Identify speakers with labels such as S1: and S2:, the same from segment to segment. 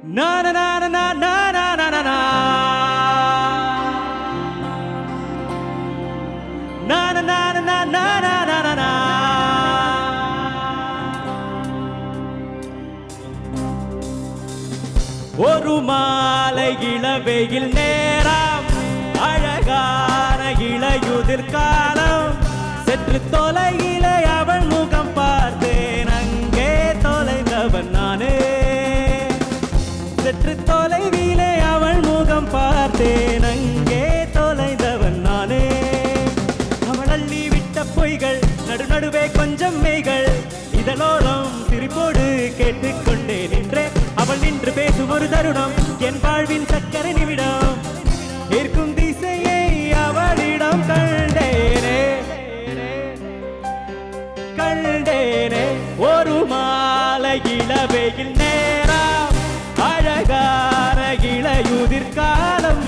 S1: Na na na na na na na na na na na na na na na na na na na. ஒரு மாலை இளவெயில் நேரம் அழகான இளையுதிர் காலம் சற்று தொலையிலே அவள் முகம் பார்த்தேன் அங்கே தொலைந்தவன் நானே சற்று தொலைவிலே அவள் முகம் பார்த்தேன் அங்கே தொலைந்தவன் நானே அவள் அள்ளி விட்ட பொய்கள் நடுநடுவே கொஞ்சம் மெய்கள் இதழோரம் சிரிப்போடு கேட்டுக்கொண்டே நின்றேன் அவள் நின்று பேசும் ஒரு தருணம் என் வாழ்வின் சக்கரை நிமிடம் இருக்கும் திசையை அவளிடம் கண்டேனே கண்டேனே ஒரு மாலை இளவெயில் நேரம் அழகான இளையுதிர் காலம்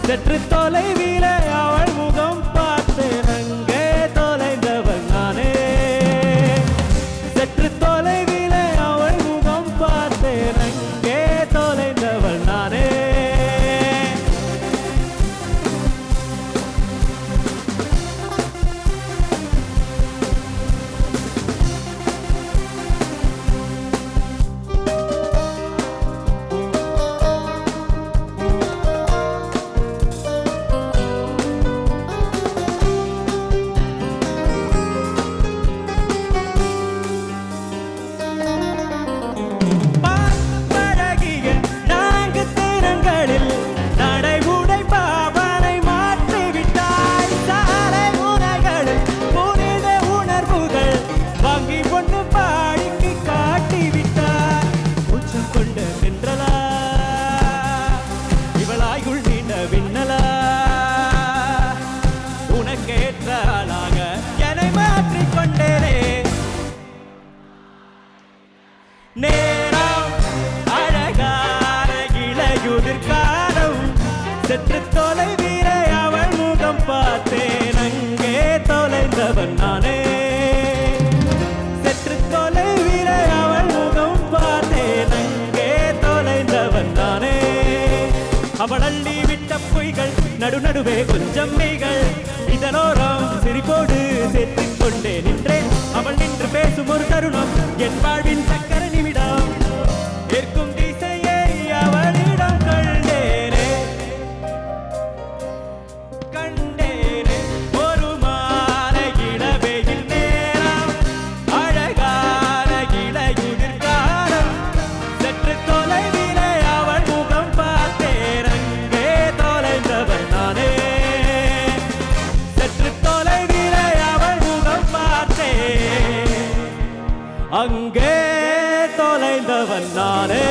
S1: சற்று தொலைவிலே அவள் முகம் பார்த்தேன் அங்கே தொலைந்தவள் நானே சற்று தொலைவிலே அவள் முகம் பார்த்தேன் அங்கே தொலைந்தவள் நானே. நேரம் அழகான இளையுதிர் காலம் சற்று தொலைவிலே அவள் முகம் பார்த்தேன் அங்கே தொலைந்தவன் நானே சற்று தொலைவிலே அவள் முகம் பார்த்தேன் அங்கே தொலைந்தவன் நானே அவள் அள்ளி விட்ட பொய்கள் நடுநடுவே கொஞ்சம் மெய்கள் இதனோரம் சிரிப்போடு சேர்த்துக் கொண்டே நின்றேன் அவள் நின்று பேசும் ஒரு தருணம் என் வாழ்வின் சக்கர நிமிடம் ஏற்கும் திசையை அவளிடம் கண்டேனே கண்டேனே ஒரு மாலை இளவெயில் நேரம் அழகான இளையுதிர் காலம் சற்று தொலைவிலே அவள் முகம் பார்த்தேன் அங்கே தொலைந்தவள் நானே சற்று தொலைவிலே அவள் முகம் பார்த்தேன் அங்கே தொலைந்தவன் நானே.